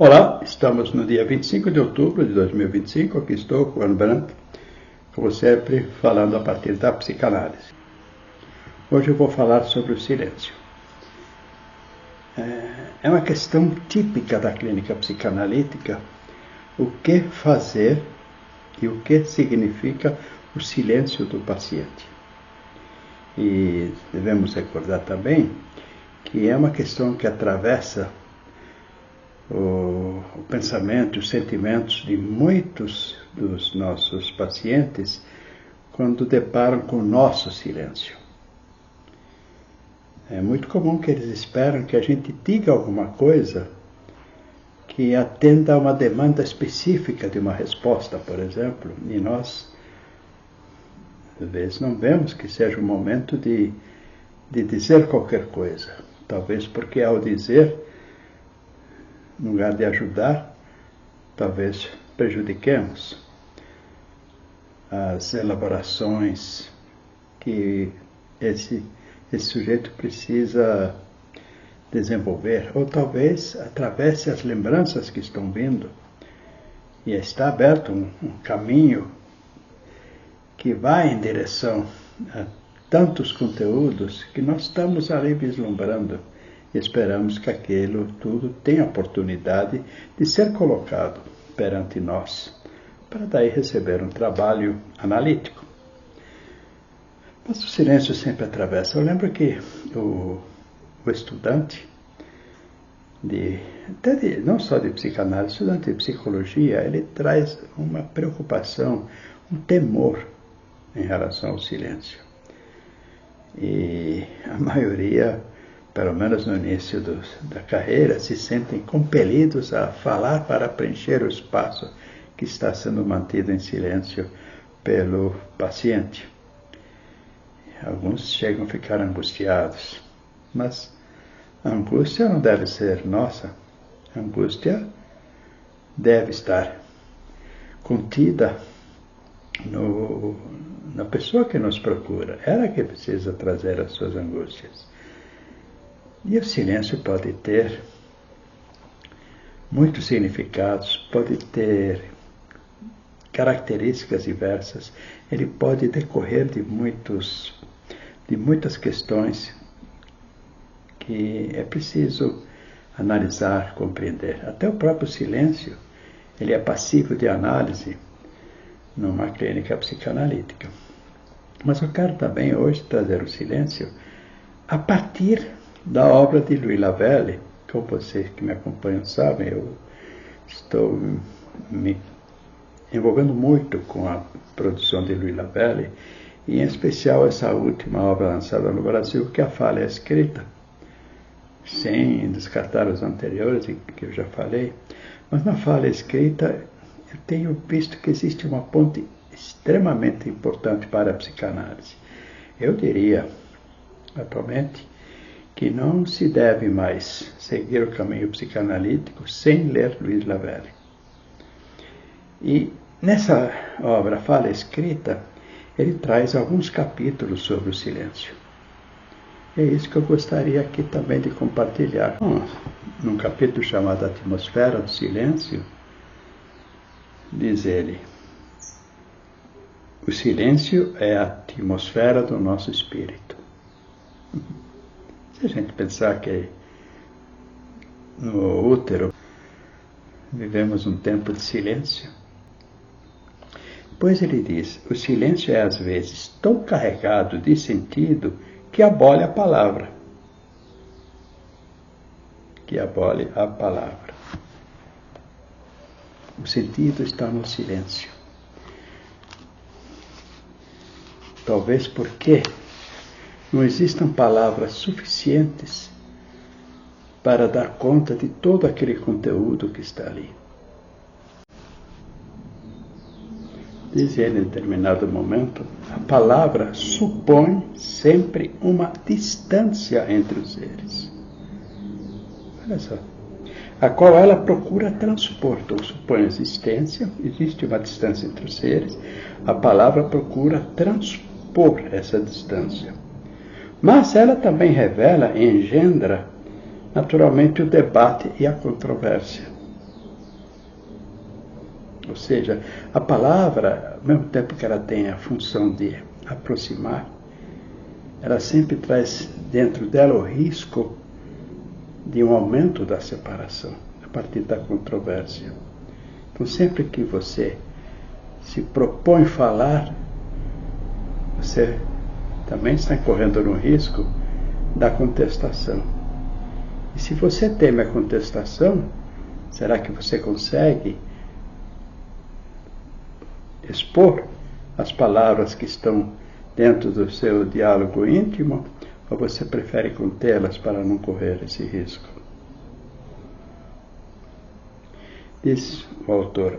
Olá, estamos no dia 25 de outubro de 2025, aqui estou com o Juan Brandt, como sempre, falando a partir da psicanálise. Hoje eu vou falar sobre o silêncio. É uma questão típica da clínica psicanalítica o que fazer e o que significa o silêncio do paciente. E devemos recordar também que é uma questão que atravessa o pensamento e os sentimentos de muitos dos nossos pacientes quando deparam com o nosso silêncio. É muito comum que eles esperam que a gente diga alguma coisa que atenda a uma demanda específica de uma resposta, por exemplo, e nós, às vezes, não vemos que seja o momento de dizer qualquer coisa. Talvez porque ao dizer, no lugar de ajudar, talvez prejudiquemos as elaborações que esse sujeito precisa desenvolver, ou talvez atravesse as lembranças que estão vindo e está aberto um caminho que vai em direção a tantos conteúdos que nós estamos ali vislumbrando e esperamos que aquilo tudo tenha oportunidade de ser colocado perante nós, para daí receber um trabalho analítico. Mas o silêncio sempre atravessa. Eu lembro que o estudante, não só de psicanálise, estudante de psicologia, ele traz uma preocupação, um temor em relação ao silêncio. E a maioria, pelo menos no início da carreira, se sentem compelidos a falar para preencher o espaço que está sendo mantido em silêncio pelo paciente. Alguns chegam a ficar angustiados, mas a angústia não deve ser nossa. A angústia deve estar contida na pessoa que nos procura. Ela que precisa trazer as suas angústias. E o silêncio pode ter muitos significados, pode ter características diversas, ele pode decorrer de muitas questões que é preciso analisar, compreender. Até o próprio silêncio, ele é passível de análise numa clínica psicanalítica. Mas eu quero também hoje trazer o silêncio a partir da obra de Louis Lavelle. Como vocês que me acompanham sabem, eu estou me envolvendo muito com a produção de Louis Lavelle, e em especial essa última obra lançada no Brasil, que é A Falha Escrita, sem descartar os anteriores, que eu já falei. Mas na Falha Escrita eu tenho visto que existe uma ponte extremamente importante para a psicanálise. Eu diria, atualmente, que não se deve mais seguir o caminho psicanalítico sem ler Louis Lavelle. E nessa obra, Falha Escrita, ele traz alguns capítulos sobre o silêncio. É isso que eu gostaria aqui também de compartilhar. Num capítulo chamado Atmosfera do Silêncio, diz ele: o silêncio é a atmosfera do nosso espírito. Se a gente pensar que no útero vivemos um tempo de silêncio, pois ele diz, o silêncio é às vezes tão carregado de sentido que abole a palavra. O sentido está no silêncio. Talvez porque não existam palavras suficientes para dar conta de todo aquele conteúdo que está ali. Diz ele em determinado momento, a palavra supõe sempre uma distância entre os seres. Olha só. A qual ela procura transpor. Então, supõe existência, existe uma distância entre os seres, a palavra procura transpor essa distância. Mas ela também revela e engendra, naturalmente, o debate e a controvérsia. Ou seja, a palavra, ao mesmo tempo que ela tem a função de aproximar, ela sempre traz dentro dela o risco de um aumento da separação, a partir da controvérsia. Então, sempre que você se propõe falar, você também está correndo no risco da contestação. E se você teme a contestação, será que você consegue expor as palavras que estão dentro do seu diálogo íntimo, ou você prefere contê-las para não correr esse risco? Diz o autor: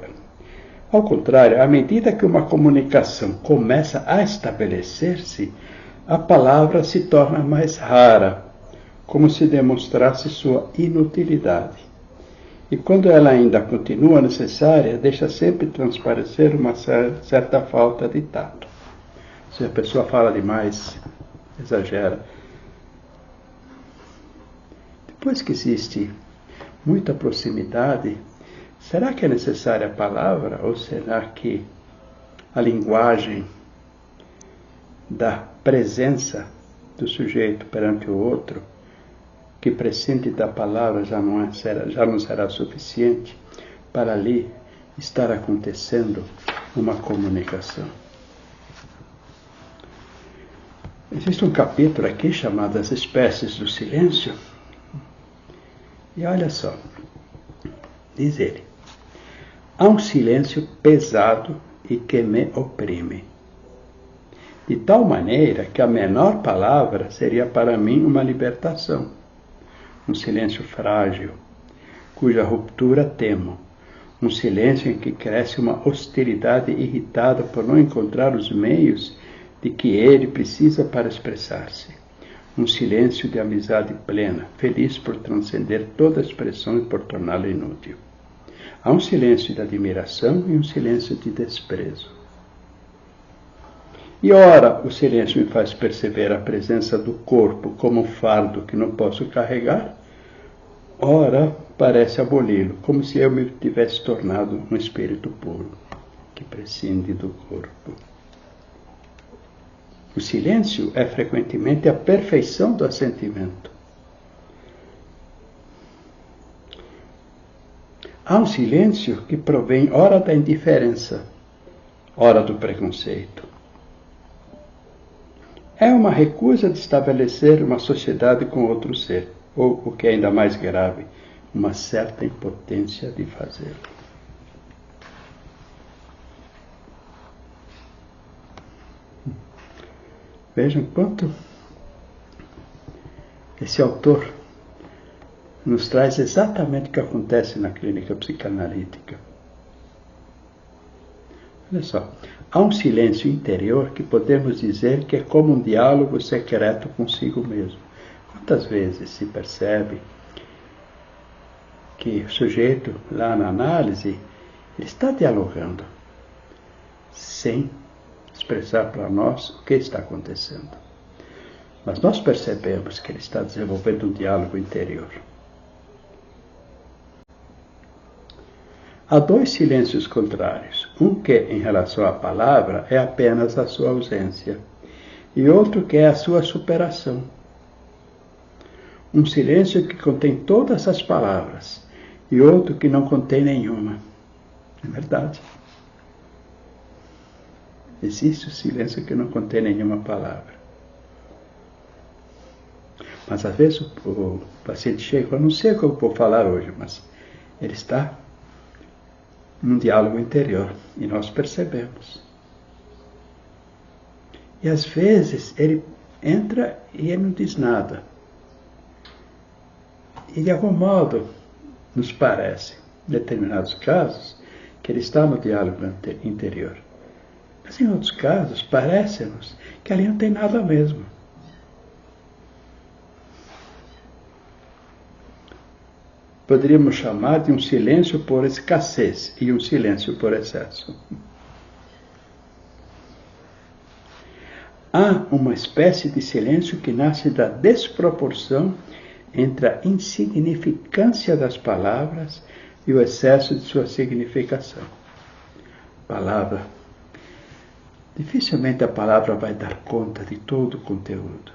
ao contrário, à medida que uma comunicação começa a estabelecer-se, a palavra se torna mais rara, como se demonstrasse sua inutilidade. E quando ela ainda continua necessária, deixa sempre transparecer uma certa falta de tato. Se a pessoa fala demais, exagera. Depois que existe muita proximidade, será que é necessária a palavra, ou será que a linguagem da presença do sujeito perante o outro, que prescinde da palavra, já não será suficiente para ali estar acontecendo uma comunicação? Existe um capítulo aqui chamado As Espécies do Silêncio, e olha só, diz ele: há um silêncio pesado e que me oprime, de tal maneira que a menor palavra seria para mim uma libertação. Um silêncio frágil, cuja ruptura temo. Um silêncio em que cresce uma hostilidade irritada por não encontrar os meios de que ele precisa para expressar-se. Um silêncio de amizade plena, feliz por transcender toda expressão e por torná-la inútil. Há um silêncio de admiração e um silêncio de desprezo. E ora, o silêncio me faz perceber a presença do corpo como um fardo que não posso carregar, ora parece aboli-lo, como se eu me tivesse tornado um espírito puro, que prescinde do corpo. O silêncio é frequentemente a perfeição do assentimento. Há um silêncio que provém ora da indiferença, ora do preconceito. É uma recusa de estabelecer uma sociedade com outro ser, ou, o que é ainda mais grave, uma certa impotência de fazê-lo. Vejam quanto esse autor nos traz exatamente o que acontece na clínica psicanalítica. Olha só, há um silêncio interior que podemos dizer que é como um diálogo secreto consigo mesmo. Quantas vezes se percebe que o sujeito, lá na análise, ele está dialogando, sem expressar para nós o que está acontecendo. Mas nós percebemos que ele está desenvolvendo um diálogo interior. Há dois silêncios contrários. Um que, em relação à palavra, é apenas a sua ausência, e outro que é a sua superação. Um silêncio que contém todas as palavras, e outro que não contém nenhuma. É verdade. Existe o silêncio que não contém nenhuma palavra. Mas às vezes o paciente chega e fala: não sei o que eu vou falar hoje, mas ele está num diálogo interior, e nós percebemos. E às vezes ele entra e ele não diz nada. E de algum modo nos parece, em determinados casos, que ele está no diálogo interior. Mas em outros casos, parece-nos que ali não tem nada mesmo. Poderíamos chamar de um silêncio por escassez e um silêncio por excesso. Há uma espécie de silêncio que nasce da desproporção entre a insignificância das palavras e o excesso de sua significação. palavra, dificilmente a palavra vai dar conta de todo o conteúdo.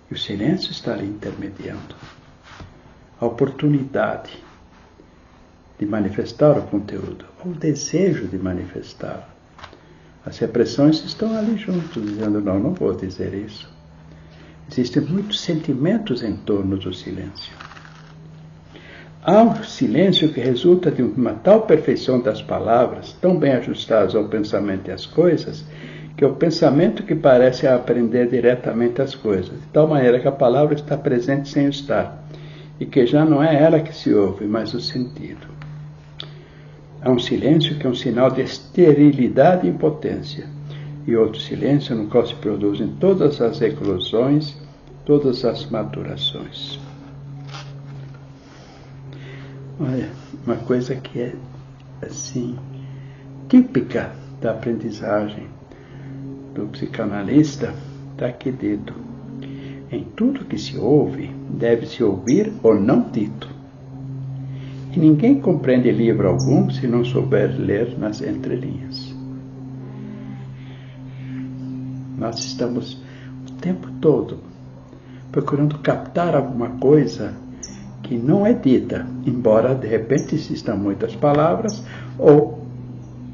E o silêncio está ali intermediando. A oportunidade de manifestar o conteúdo, ou o desejo de manifestar. As repressões estão ali juntos, dizendo, não vou dizer isso. Existem muitos sentimentos em torno do silêncio. Há um silêncio que resulta de uma tal perfeição das palavras, tão bem ajustadas ao pensamento e às coisas, que é o pensamento que parece aprender diretamente as coisas, de tal maneira que a palavra está presente sem estar, e que já não é ela que se ouve, mas o sentido. Há um silêncio que é um sinal de esterilidade e impotência, e outro silêncio no qual se produzem todas as eclosões, todas as maturações. Olha, uma coisa que é, assim, típica da aprendizagem do psicanalista, está aqui dito. Em tudo que se ouve, deve-se ouvir o não dito. E ninguém compreende livro algum se não souber ler nas entrelinhas. Nós estamos o tempo todo procurando captar alguma coisa que não é dita, embora de repente existam muitas palavras ou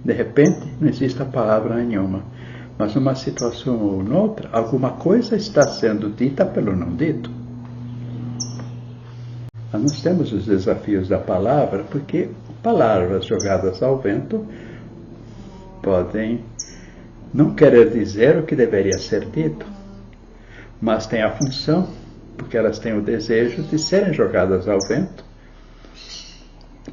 de repente não exista palavra nenhuma. Mas numa situação ou noutra, alguma coisa está sendo dita pelo não dito. Nós temos os desafios da palavra, porque palavras jogadas ao vento podem não querer dizer o que deveria ser dito, mas têm a função, porque elas têm o desejo de serem jogadas ao vento,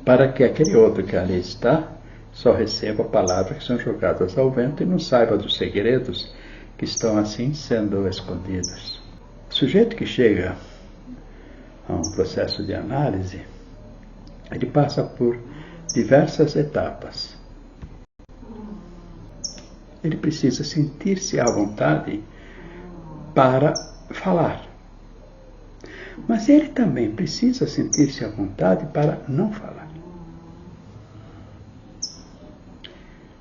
para que aquele outro que ali está só receba palavras que são jogadas ao vento e não saiba dos segredos que estão assim sendo escondidos. O sujeito que chega a um processo de análise, ele passa por diversas etapas. Ele precisa sentir-se à vontade para falar. Mas ele também precisa sentir-se à vontade para não falar.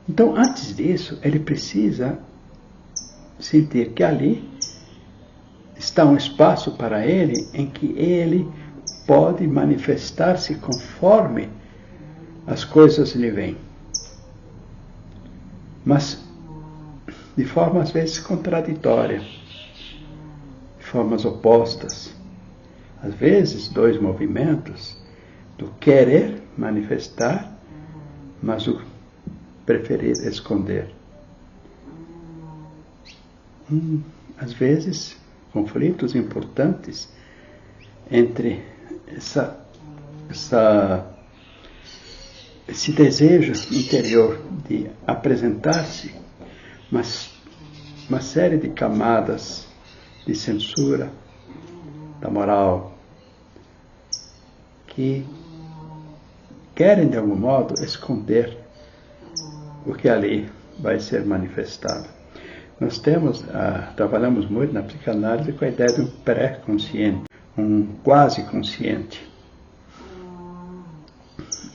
Então, antes disso, ele precisa sentir que ali está um espaço para ele em que ele pode manifestar-se conforme as coisas lhe vêm. Mas de forma às vezes contraditória, de formas opostas. Às vezes, dois movimentos do querer manifestar, mas o preferir esconder. Às vezes, conflitos importantes entre esse desejo interior de apresentar-se, mas uma série de camadas de censura da moral que querem de algum modo esconder o que ali vai ser manifestado. Nós trabalhamos muito na psicanálise com a ideia de um pré-consciente, um quase consciente.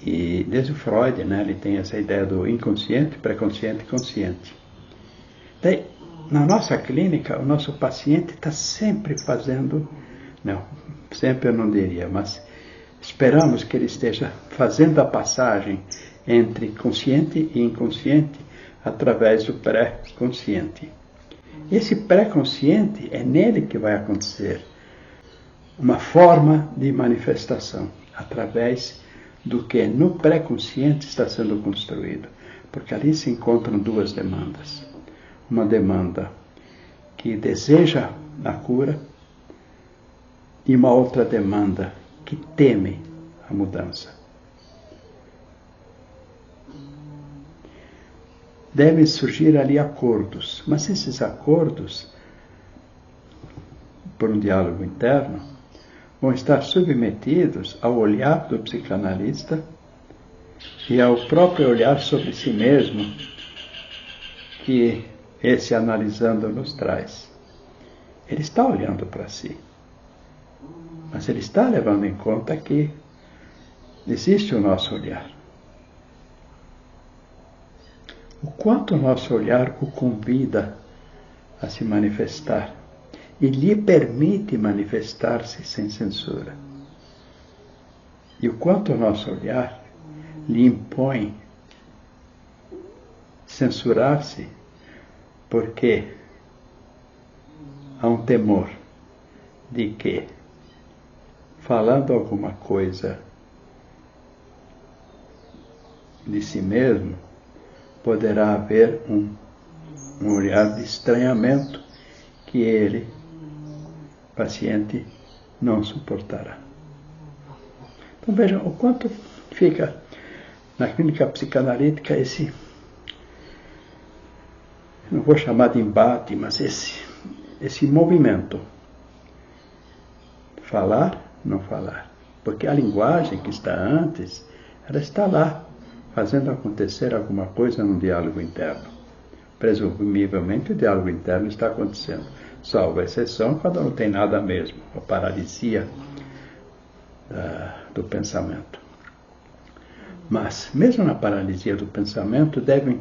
E desde o Freud, ele tem essa ideia do inconsciente, pré-consciente e consciente. Daí, na nossa clínica, o nosso paciente está sempre fazendo, sempre eu não diria, mas esperamos que ele esteja fazendo a passagem entre consciente e inconsciente através do pré-consciente. Esse pré-consciente é nele que vai acontecer uma forma de manifestação, através do que no pré-consciente está sendo construído. Porque ali se encontram duas demandas. Uma demanda que deseja a cura e uma outra demanda que teme a mudança. Devem surgir ali acordos, mas esses acordos, por um diálogo interno, vão estar submetidos ao olhar do psicanalista e ao próprio olhar sobre si mesmo que esse analisando nos traz. Ele está olhando para si, mas ele está levando em conta que existe o nosso olhar. o quanto o nosso olhar o convida a se manifestar e lhe permite manifestar-se sem censura. E o quanto o nosso olhar lhe impõe censurar-se, porque há um temor de que, falando alguma coisa de si mesmo, poderá haver um olhar de estranhamento que ele, paciente, não suportará. Então vejam o quanto fica na clínica psicanalítica esse, não vou chamar de embate, mas esse movimento. Falar, não falar. Porque a linguagem que está antes, ela está lá, fazendo acontecer alguma coisa no diálogo interno. Presumivelmente o diálogo interno está acontecendo, salvo a exceção quando não tem nada mesmo, a paralisia do pensamento. Mas, mesmo na paralisia do pensamento, devem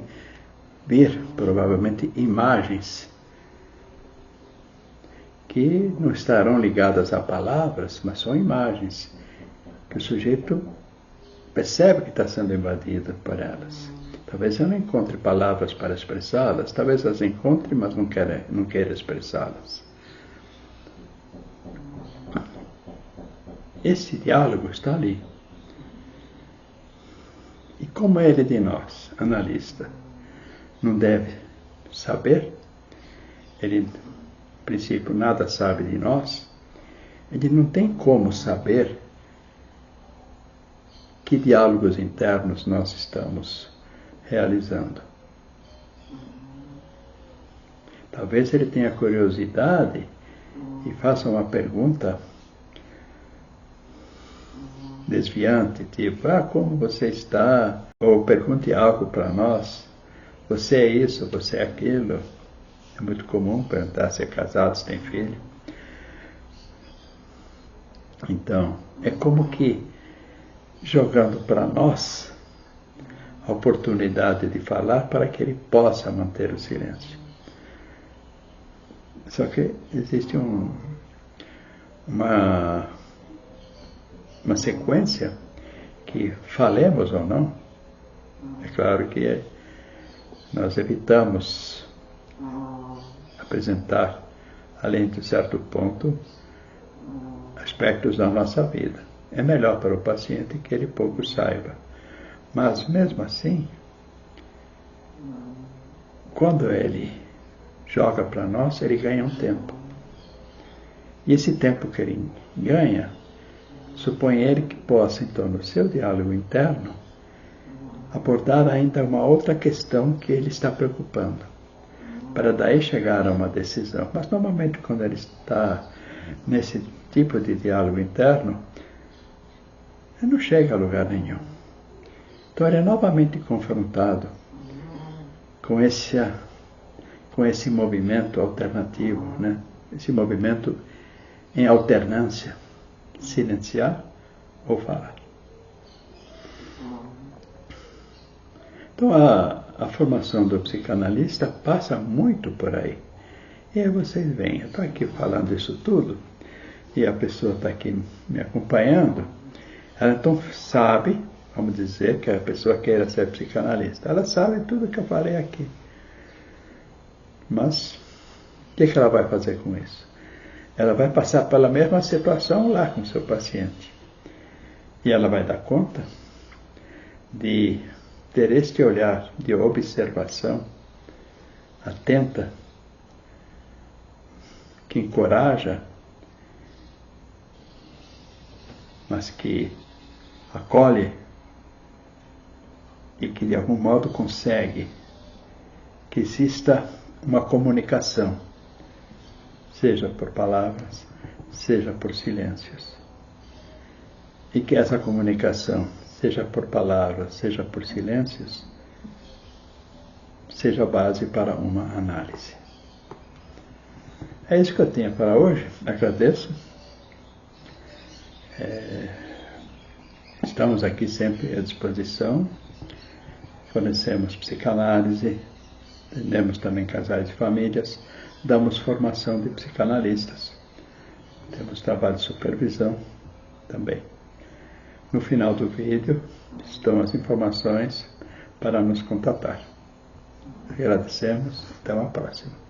vir, provavelmente, imagens que não estarão ligadas a palavras, mas são imagens que o sujeito percebe que está sendo invadido por elas. Talvez eu não encontre palavras para expressá-las, talvez as encontre, mas não queira expressá-las. Esse diálogo está ali. E como ele de nós, analista, não deve saber, ele, em princípio, nada sabe de nós, ele não tem como saber que diálogos internos nós estamos realizando. Talvez ele tenha curiosidade e faça uma pergunta desviante, tipo, como você está? Ou pergunte algo para nós. Você é isso, você é aquilo. É muito comum perguntar se é casado, se tem filho. Então, é como que jogando para nós a oportunidade de falar para que ele possa manter o silêncio. Só que existe uma sequência que, falemos ou não, é claro que nós evitamos apresentar, além de certo ponto, aspectos da nossa vida. É melhor para o paciente que ele pouco saiba. Mas, mesmo assim, quando ele joga para nós, ele ganha um tempo. E esse tempo que ele ganha, supõe ele que possa, então, no seu diálogo interno, abordar ainda uma outra questão que ele está preocupando, para daí chegar a uma decisão. Mas, normalmente, quando ele está nesse tipo de diálogo interno, ele não chega a lugar nenhum. Então, ele é novamente confrontado com esse movimento alternativo, né? Esse movimento em alternância, silenciar ou falar. Então, a formação do psicanalista passa muito por aí. E aí vocês veem, eu estou aqui falando isso tudo, e a pessoa está aqui me acompanhando, ela então sabe, vamos dizer, que a pessoa queira ser psicanalista. Ela sabe tudo que eu falei aqui. Mas, o que ela vai fazer com isso? Ela vai passar pela mesma situação lá com o seu paciente. E ela vai dar conta de ter este olhar de observação atenta, que encoraja, mas que acolhe e que de algum modo consegue que exista uma comunicação, seja por palavras, seja por silêncios. E que essa comunicação, seja por palavras, seja por silêncios, seja base para uma análise. É isso que eu tenho para hoje. Agradeço. Estamos aqui sempre à disposição. fornecemos psicanálise, atendemos também casais e famílias, damos formação de psicanalistas. Temos trabalho de supervisão também. No final do vídeo estão as informações para nos contatar. Agradecemos, até uma próxima.